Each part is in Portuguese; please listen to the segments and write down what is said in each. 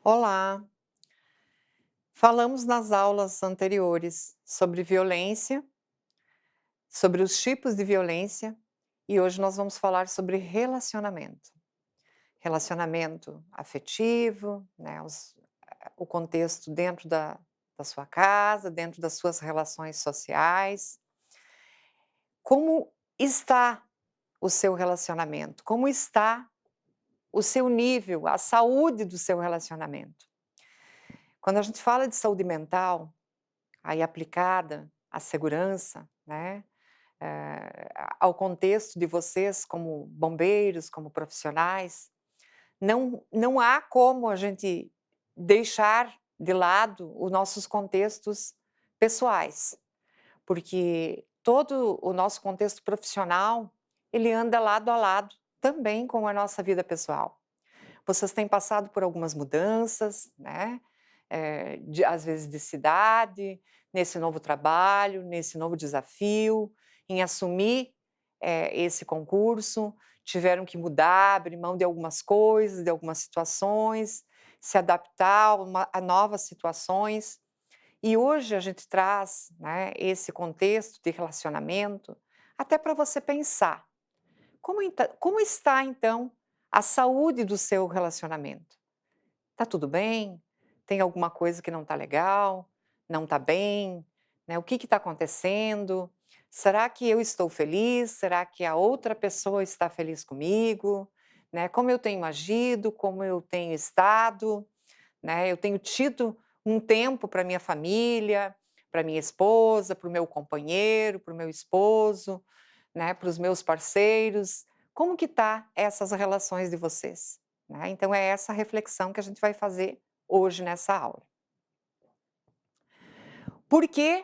Olá! Falamos nas aulas anteriores sobre violência, sobre os tipos de violência e hoje nós vamos falar sobre relacionamento. Relacionamento afetivo, né, o contexto dentro da sua casa, dentro das suas relações sociais. Como está o seu relacionamento? Como está o seu nível, a saúde do seu relacionamento? Quando a gente fala de saúde mental, aí aplicada à segurança, né, ao contexto de vocês como bombeiros, como profissionais, não há como a gente deixar de lado os nossos contextos pessoais, porque todo o nosso contexto profissional, ele anda lado a lado também com a nossa vida pessoal. Vocês têm passado por algumas mudanças, né, às vezes de cidade, nesse novo trabalho, nesse novo desafio, em assumir, esse concurso, tiveram que mudar, abrir mão de algumas coisas, de algumas situações, se adaptar a novas situações. E hoje a gente traz, né, esse contexto de relacionamento, até para você pensar, como está então a saúde do seu relacionamento? Tá tudo bem? Tem alguma coisa que não tá legal? Não tá bem? Né, o que está acontecendo? Será que eu estou feliz? Será que a outra pessoa está feliz comigo? Né, como eu tenho agido? Como eu tenho estado? Né, eu tenho tido um tempo para minha família, para minha esposa, para o meu companheiro, para o meu esposo, né, para os meus parceiros. Como que tá essas relações de vocês? Né, então é essa reflexão que a gente vai fazer hoje nessa aula. Por que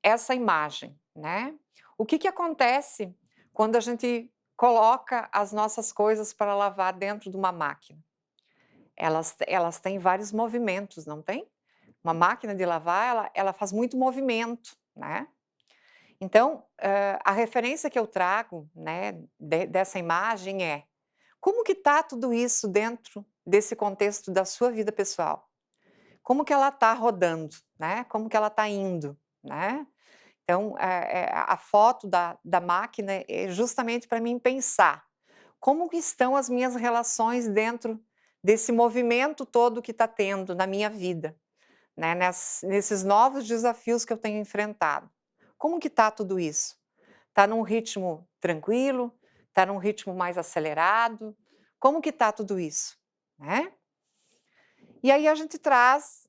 essa imagem, né? O que acontece quando a gente coloca as nossas coisas para lavar dentro de uma máquina? Elas têm vários movimentos, não tem? Uma máquina de lavar, ela faz muito movimento, né? Então, a referência que eu trago, né, dessa imagem é: como que tá tudo isso dentro desse contexto da sua vida pessoal? Como que ela tá rodando, né? Como que ela tá indo, né? Então, a foto da máquina é justamente para mim pensar, como que estão as minhas relações dentro desse movimento todo que está tendo na minha vida, né, nesses novos desafios que eu tenho enfrentado. Como que está tudo isso? Está num ritmo tranquilo? Está num ritmo mais acelerado? Como que está tudo isso, né? E aí a gente traz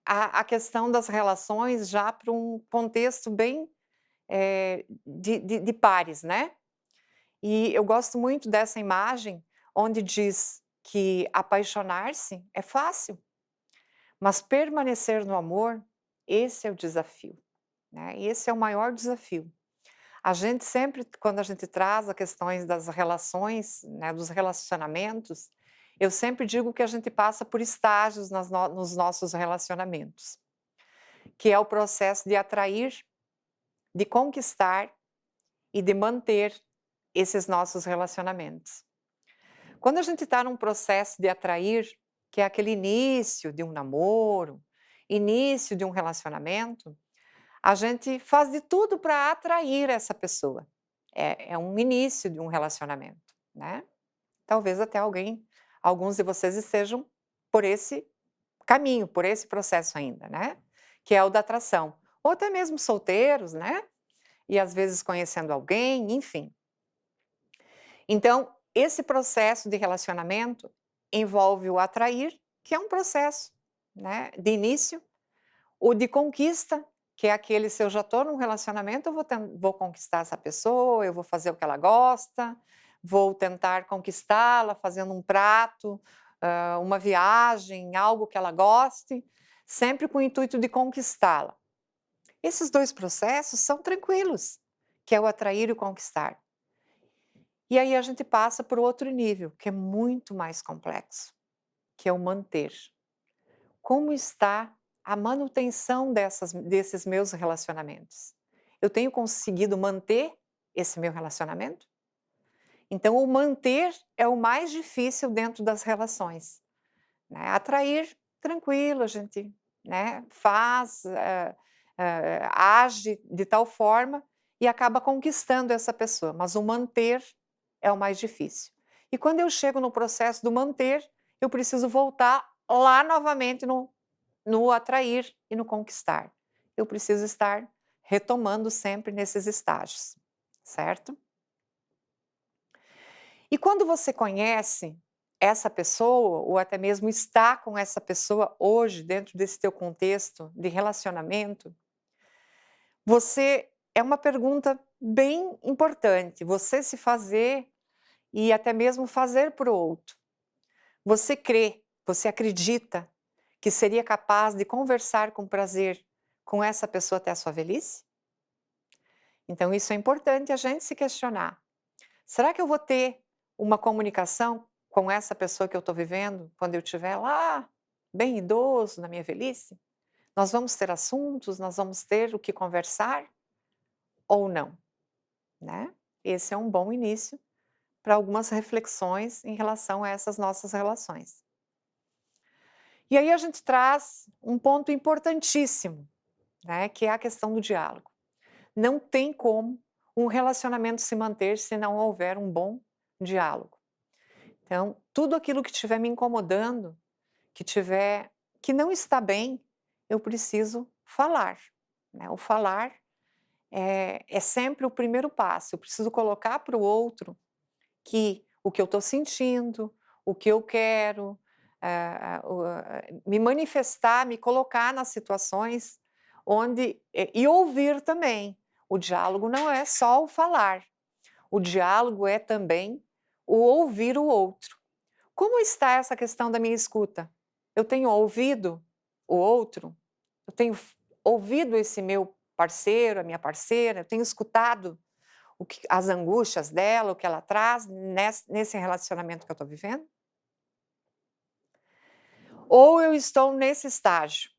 a questão das relações já para um contexto bem, de pares, né? E eu gosto muito dessa imagem onde diz que apaixonar-se é fácil, mas permanecer no amor, esse é o desafio, né, esse é o maior desafio. A gente sempre, quando a gente traz a questões das relações, né, dos relacionamentos, eu sempre digo que a gente passa por estágios nos nossos relacionamentos, que é o processo de atrair, de conquistar e de manter esses nossos relacionamentos. Quando a gente está num processo de atrair, que é aquele início de um namoro, início de um relacionamento, a gente faz de tudo para atrair essa pessoa. É um início de um relacionamento, né. Talvez até alguns de vocês estejam por esse caminho, por esse processo ainda, né, que é o da atração. Ou até mesmo solteiros, né, e às vezes conhecendo alguém, enfim. Então, esse processo de relacionamento envolve o atrair, que é um processo, né, de início, o de conquista, que é aquele, se eu já estou num relacionamento, eu vou conquistar essa pessoa, eu vou fazer o que ela gosta, vou tentar conquistá-la fazendo um prato, uma viagem, algo que ela goste, sempre com o intuito de conquistá-la. Esses 2 processos são tranquilos, que é o atrair e o conquistar. E aí a gente passa por outro nível, que é muito mais complexo, que é o manter. Como está a manutenção desses meus relacionamentos? Eu tenho conseguido manter esse meu relacionamento? Então o manter é o mais difícil dentro das relações, né. Atrair tranquilo, a gente, né, faz, age de tal forma e acaba conquistando essa pessoa, mas o manter é o mais difícil. E quando eu chego no processo do manter, eu preciso voltar lá novamente no atrair e no conquistar. Eu preciso estar retomando sempre nesses estágios, certo? E quando você conhece essa pessoa, ou até mesmo está com essa pessoa hoje, dentro desse teu contexto de relacionamento, você é uma pergunta bem importante, você se fazer e até mesmo fazer para o outro. Você crê, você acredita que seria capaz de conversar com prazer com essa pessoa até a sua velhice? Então isso é importante a gente se questionar. Será que eu vou ter uma comunicação com essa pessoa que eu estou vivendo quando eu estiver lá, bem idoso, na minha velhice? Nós vamos ter assuntos, nós vamos ter o que conversar ou não, né? Esse é um bom início para algumas reflexões em relação a essas nossas relações. E aí a gente traz um ponto importantíssimo, né, que é a questão do diálogo. Não tem como um relacionamento se manter se não houver um bom diálogo. Então, tudo aquilo que estiver me incomodando, que não está bem, eu preciso falar, né? O falar é sempre o primeiro passo. Eu preciso colocar para o outro que o que eu estou sentindo, o que eu quero, me manifestar, me colocar nas situações onde e ouvir também. O diálogo não é só o falar, o diálogo é também o ouvir o outro. Como está essa questão da minha escuta? Eu tenho ouvido o outro? Eu tenho ouvido esse meu parceiro, a minha parceira? Eu tenho escutado as angústias dela, o que ela traz nesse relacionamento que eu estou vivendo? Ou eu estou nesse estágio?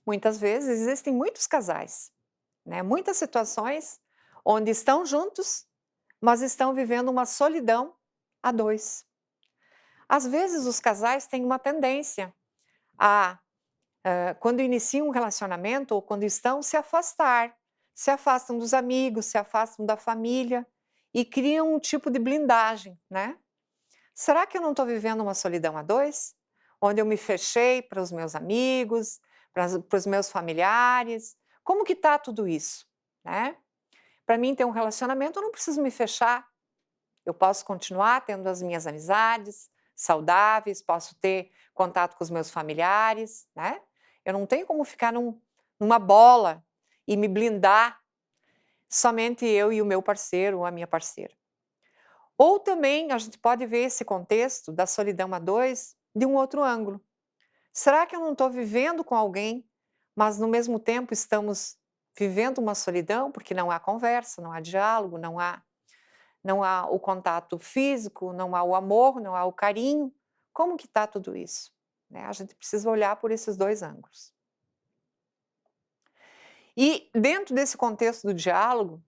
Muitas vezes existem muitos casais, né? Muitas situações onde estão juntos, mas estão vivendo uma solidão a dois. Às vezes os casais têm uma tendência a, quando iniciam um relacionamento ou quando estão, se afastam dos amigos, se afastam da família e criam um tipo de blindagem, né? Será que eu não estou vivendo uma solidão a dois? Onde eu me fechei para os meus amigos, para os meus familiares? Como que está tudo isso, né? Para mim ter um relacionamento eu não preciso me fechar, eu posso continuar tendo as minhas amizades saudáveis, posso ter contato com os meus familiares, né? Eu não tenho como ficar numa bola e me blindar somente eu e o meu parceiro ou a minha parceira. Ou também a gente pode ver esse contexto da solidão a dois de um outro ângulo. Será que eu não estou vivendo com alguém, mas no mesmo tempo estamos vivendo uma solidão porque não há conversa, não há diálogo, não há o contato físico, não há o amor, não há o carinho? Como que está tudo isso? Né? A gente precisa olhar por esses dois ângulos. E dentro desse contexto do diálogo,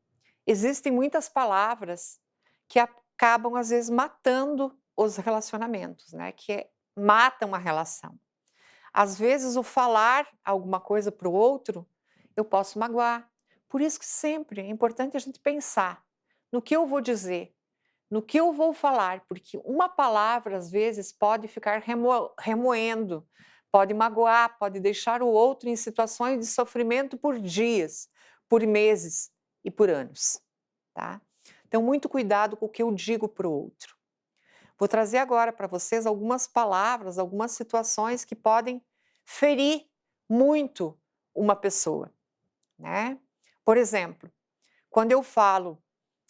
existem muitas palavras que acabam, às vezes, matando os relacionamentos, né? Matam a relação. Às vezes, o falar alguma coisa para o outro, eu posso magoar. Por isso que sempre é importante a gente pensar no que eu vou dizer, no que eu vou falar, porque uma palavra, às vezes, pode ficar remoendo, pode magoar, pode deixar o outro em situações de sofrimento por dias, por meses e por anos, tá? Então, muito cuidado com o que eu digo para o outro. Vou trazer agora para vocês algumas palavras, algumas situações que podem ferir muito uma pessoa, né? Por exemplo, quando eu falo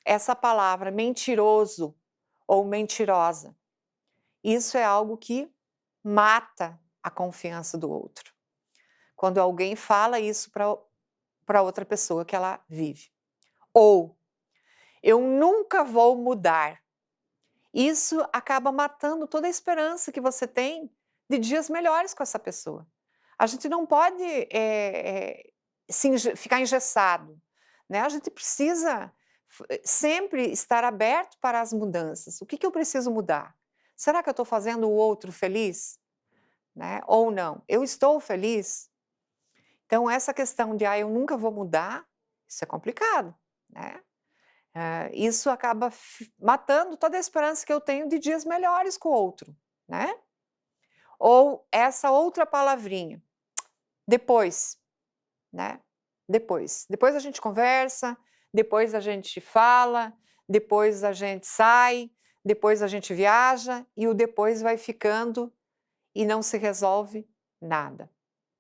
essa palavra mentiroso ou mentirosa, isso é algo que mata a confiança do outro. Quando alguém fala isso para outra pessoa que ela vive. Ou eu nunca vou mudar. Isso acaba matando toda a esperança que você tem de dias melhores com essa pessoa. A gente não pode ficar engessado, né? A gente precisa sempre estar aberto para as mudanças. O que eu preciso mudar? Será que eu estou fazendo o outro feliz? né, ou não. Eu estou feliz? Então essa questão de: "Ah, eu nunca vou mudar", isso é complicado, né. Isso acaba matando toda a esperança que eu tenho de dias melhores com o outro, né. Ou essa outra palavrinha, depois, né, depois. Depois a gente conversa, depois a gente fala, depois a gente sai, depois a gente viaja e o depois vai ficando e não se resolve nada,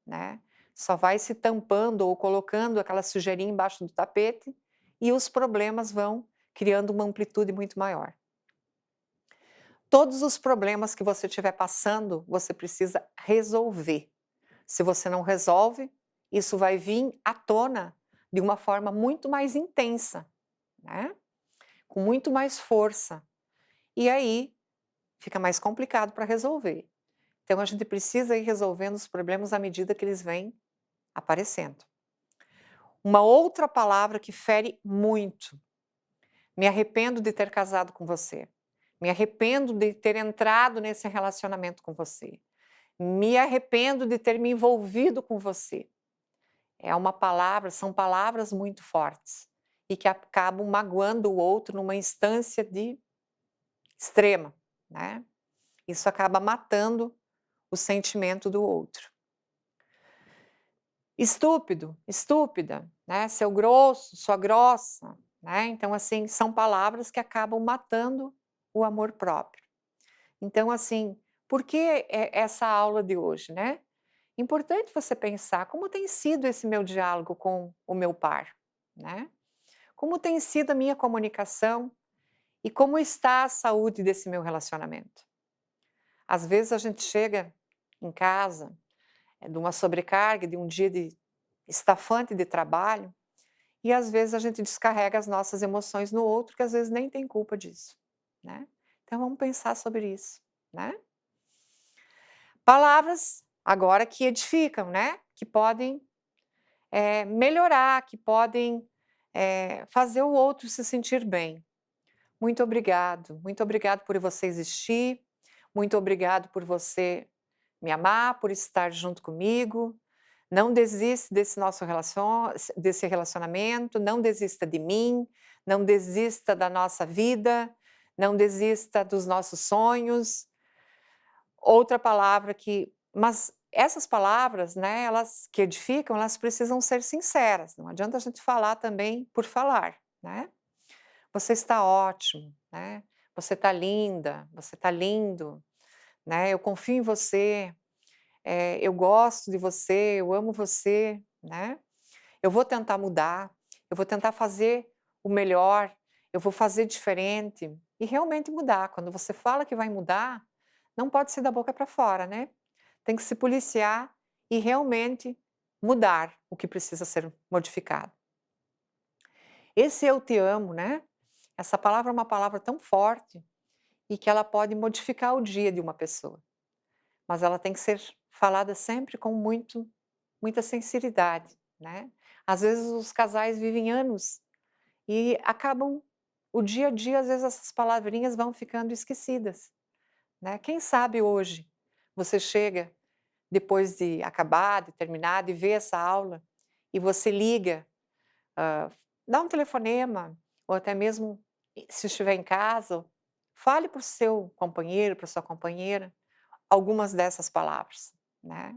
né. Só vai se tampando ou colocando aquela sujeirinha embaixo do tapete e os problemas vão criando uma amplitude muito maior. Todos os problemas que você estiver passando, você precisa resolver. Se você não resolve, isso vai vir à tona de uma forma muito mais intensa, né, com muito mais força. E aí, fica mais complicado para resolver. Então a gente precisa ir resolvendo os problemas à medida que eles vêm aparecendo. Uma outra palavra que fere muito: "Me arrependo de ter casado com você. Me arrependo de ter entrado nesse relacionamento com você. Me arrependo de ter me envolvido com você". É uma palavra São palavras muito fortes e que acabam magoando o outro numa instância de extrema, né. Isso acaba matando o sentimento do outro. Estúpido, estúpida, né, seu grosso, sua grossa, né, então, assim, são palavras que acabam matando o amor próprio. Então, assim, por que essa aula de hoje, né? Importante você pensar como tem sido esse meu diálogo com o meu par, né? Como tem sido a minha comunicação e como está a saúde desse meu relacionamento. Às vezes a gente chega em casa, de uma sobrecarga, de um dia de estafante de trabalho, e às vezes a gente descarrega as nossas emoções no outro, que às vezes nem tem culpa disso, né. Então vamos pensar sobre isso, né. Palavras, agora, que edificam, né, que podem, melhorar, que podem, fazer o outro se sentir bem. Muito obrigado por você existir, muito obrigado por você me amar, por estar junto comigo. Não desiste desse relacionamento, não desista de mim, não desista da nossa vida, não desista dos nossos sonhos. Outra palavra que mas essas palavras, né, elas que edificam, elas precisam ser sinceras, não adianta a gente falar também por falar, né. "Você está ótimo", né, "Você está linda", "Você está lindo", né, "Eu confio em você", "Eu gosto de você", "Eu amo você", né. "Eu vou tentar mudar", "Eu vou tentar fazer o melhor", "Eu vou fazer diferente", e realmente mudar. Quando você fala que vai mudar, não pode ser da boca para fora, né. Tem que se policiar e realmente mudar o que precisa ser modificado. Esse "eu te amo", né, essa palavra é uma palavra tão forte e que ela pode modificar o dia de uma pessoa, mas ela tem que ser falada sempre com muita sinceridade, né. Às vezes os casais vivem anos e acabam o dia a dia, às vezes essas palavrinhas vão ficando esquecidas, né. Quem sabe hoje você chega, depois de acabar, de terminar, de ver essa aula, e você liga, dá um telefonema, ou até mesmo se estiver em casa, fale para o seu companheiro, para sua companheira, algumas dessas palavras, né.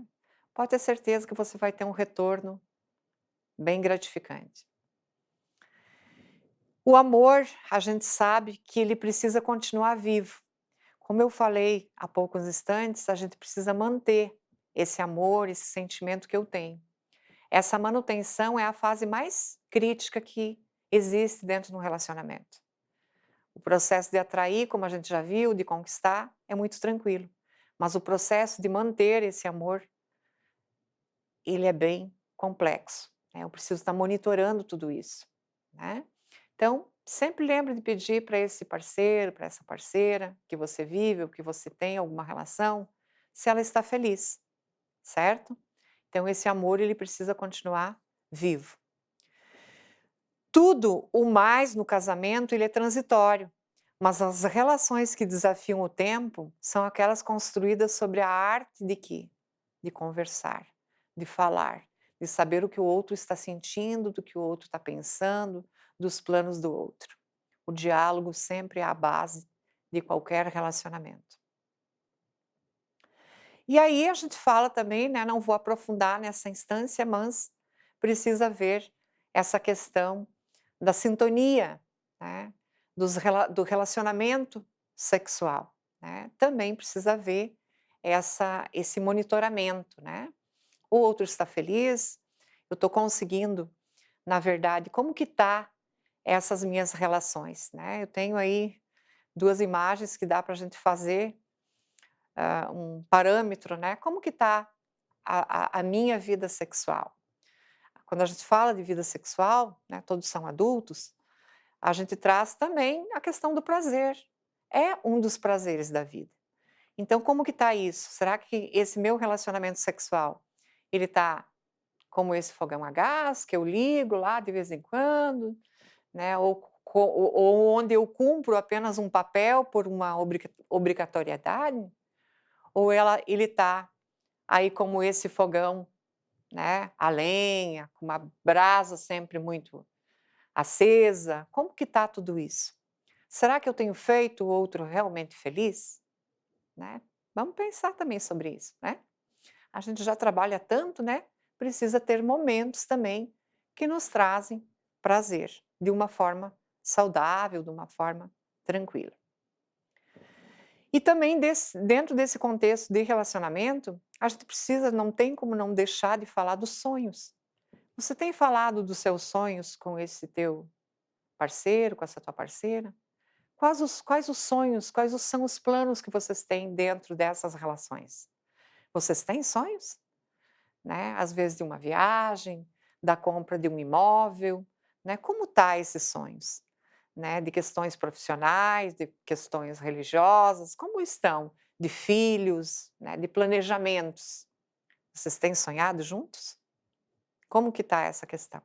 Pode ter certeza que você vai ter um retorno bem gratificante. O amor, a gente sabe que ele precisa continuar vivo. Como eu falei há poucos instantes, a gente precisa manter esse amor, esse sentimento que eu tenho. Essa manutenção é a fase mais crítica que existe dentro de um relacionamento. O processo de atrair, como a gente já viu, de conquistar, é muito tranquilo, mas o processo de manter esse amor, ele é bem complexo, né, eu preciso estar monitorando tudo isso, né. Então, sempre lembre de pedir para esse parceiro, para essa parceira que você vive ou que você tem alguma relação, se ela está feliz, certo? Então esse amor, ele precisa continuar vivo. Tudo o mais no casamento, ele é transitório, Mas as relações que desafiam o tempo são aquelas construídas sobre a arte de quê? De conversar, de falar, de saber o que o outro está sentindo, do que o outro está pensando, dos planos do outro. O diálogo sempre é a base de qualquer relacionamento. E aí a gente fala também, né, não vou aprofundar nessa instância, mas precisa ver essa questão da sintonia, né, do relacionamento sexual, né. Também precisa ver esse monitoramento, né. O outro está feliz, eu estou conseguindo, na verdade, como que tá essas minhas relações, né. Eu tenho aí 2 imagens que dá para a gente fazer um parâmetro, né, como que está a minha vida sexual. Quando a gente fala de vida sexual, né, todos são adultos, a gente traz também a questão do prazer. É um dos prazeres da vida. Então como que está isso? Será que esse meu relacionamento sexual, ele está como esse fogão a gás, que eu ligo lá de vez em quando, né, ou onde eu cumpro apenas um papel por uma obrigatoriedade? Ou ele está aí como esse fogão, né, a lenha, com uma brasa sempre muito acesa, como que está tudo isso? Será que eu tenho feito o outro realmente feliz? Né? Vamos pensar também sobre isso, né? A gente já trabalha tanto, né? Precisa ter momentos também que nos trazem prazer, de uma forma saudável, de uma forma tranquila. E também dentro desse contexto de relacionamento, a gente precisa, não tem como não deixar de falar dos sonhos. Você tem falado dos seus sonhos com esse teu parceiro, com essa tua parceira? Quais os sonhos, são os planos que vocês têm dentro dessas relações? Vocês têm sonhos? Né? Às vezes de uma viagem, da compra de um imóvel, né? Como tá esses sonhos? Né? De questões profissionais, de questões religiosas, como estão? De filhos, né? De planejamentos. Vocês têm sonhado juntos? Como que está essa questão?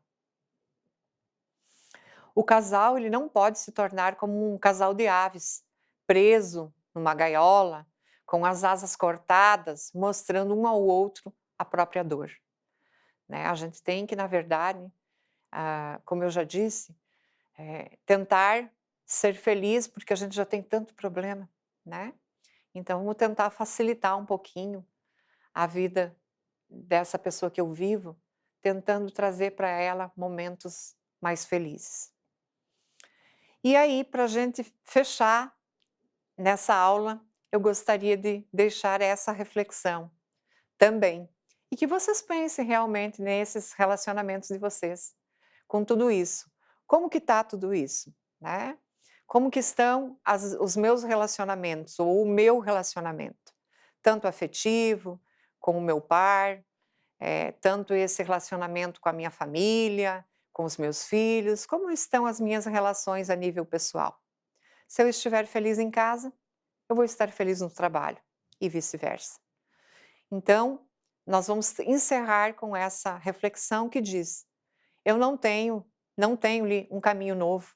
O casal, ele não pode se tornar como um casal de aves, preso numa gaiola, com as asas cortadas, mostrando um ao outro a própria dor, né. A gente tem que, na verdade, como eu já disse, tentar ser feliz, porque a gente já tem tanto problema, né. Então vamos tentar facilitar um pouquinho a vida dessa pessoa que eu vivo, tentando trazer para ela momentos mais felizes. E aí, para a gente fechar nessa aula, eu gostaria de deixar essa reflexão também. E que vocês pensem realmente nesses relacionamentos de vocês, com tudo isso. Como que está tudo isso, né? Como que estão os meus relacionamentos, ou o meu relacionamento, tanto afetivo, com o meu par, tanto esse relacionamento com a minha família, com os meus filhos, como estão as minhas relações a nível pessoal. Se eu estiver feliz em casa, eu vou estar feliz no trabalho e vice-versa. Então, nós vamos encerrar com essa reflexão que diz: eu não tenho um caminho novo,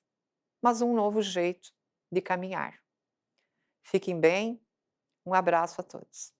mas um novo jeito de caminhar. Fiquem bem, um abraço a todos.